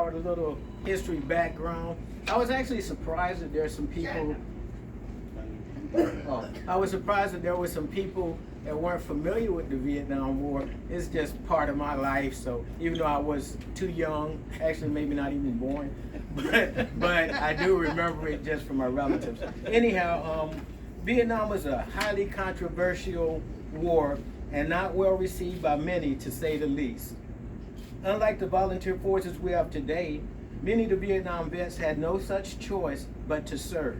start a little history background. I was actually surprised that there's some people. I was surprised that there were some people that weren't familiar with the Vietnam War. It's just part of my life. So even though I was too young, actually maybe not even born, but I do remember it just from my relatives. Anyhow, Vietnam was a highly controversial war and not well received by many, to say the least. Unlike the volunteer forces we have today, many of the Vietnam vets had no such choice but to serve.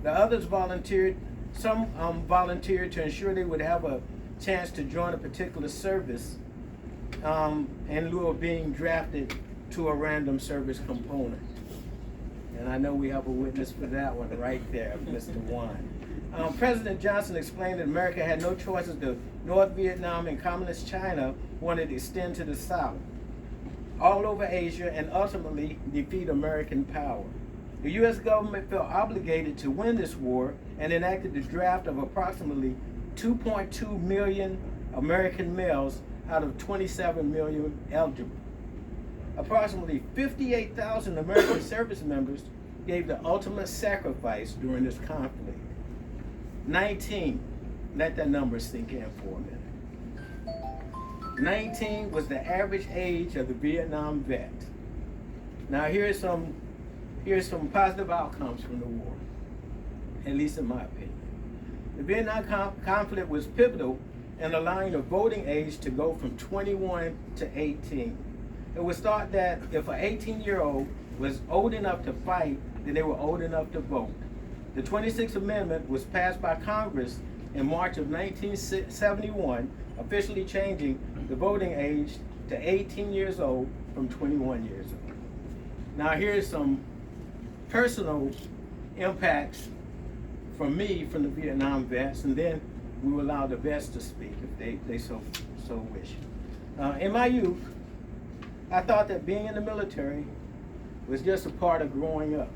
The others volunteered, some volunteered to ensure they would have a chance to join a particular service in lieu of being drafted to a random service component. And I know we have a witness for that one right there, Mr. Wan. President Johnson explained that America had no choices. The North Vietnam and Communist China wanted to extend to the South, all over Asia, and ultimately defeat American power. The U.S. government felt obligated to win this war and enacted the draft of approximately 2.2 million American males out of 27 million eligible. Approximately 58,000 American service members gave the ultimate sacrifice during this conflict. 19, let that number sink in for a minute. 19 was the average age of the Vietnam vet. Now here's some positive outcomes from the war, at least in my opinion. The Vietnam conflict was pivotal in allowing the voting age to go from 21 to 18. It was thought that if an 18-year-old was old enough to fight, then they were old enough to vote. The 26th Amendment was passed by Congress in March of 1971, officially changing the voting age to 18 years old from 21 years old. Now here's some personal impacts from me from the Vietnam vets, and then we will allow the vets to speak if they so wish. In my youth, I thought that being in the military was just a part of growing up.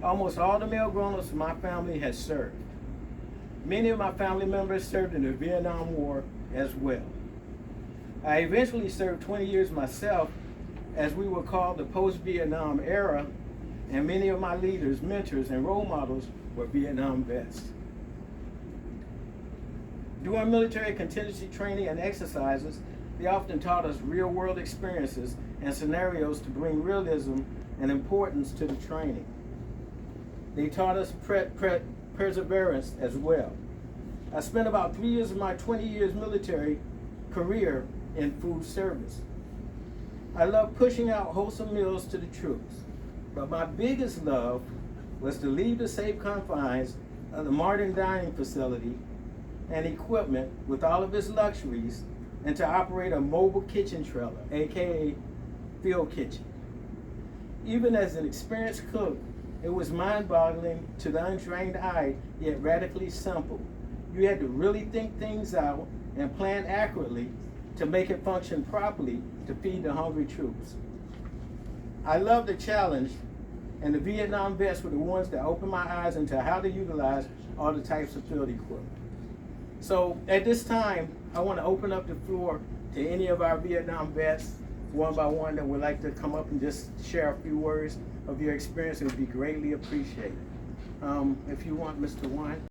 Almost all the male grown-ups in my family had served. Many of my family members served in the Vietnam War as well. I eventually served 20 years myself, as we were called the post-Vietnam era, and many of my leaders, mentors, and role models were Vietnam vets. During military contingency training and exercises, they often taught us real-world experiences and scenarios to bring realism and importance to the training. They taught us perseverance as well. I spent about 3 years of my 20 years military career in food service. I loved pushing out wholesome meals to the troops, but my biggest love was to leave the safe confines of the modern dining facility and equipment with all of its luxuries and to operate a mobile kitchen trailer, aka field kitchen. Even as an experienced cook, it was mind-boggling to the untrained eye, yet radically simple. You had to really think things out and plan accurately to make it function properly to feed the hungry troops. I love the challenge, and the Vietnam vets were the ones that opened my eyes into how to utilize all the types of field equipment. So at this time, I want to open up the floor to any of our Vietnam vets, one by one, that would like to come up and just share a few words of your experience. It would be greatly appreciated. If you want, Mr. Wan.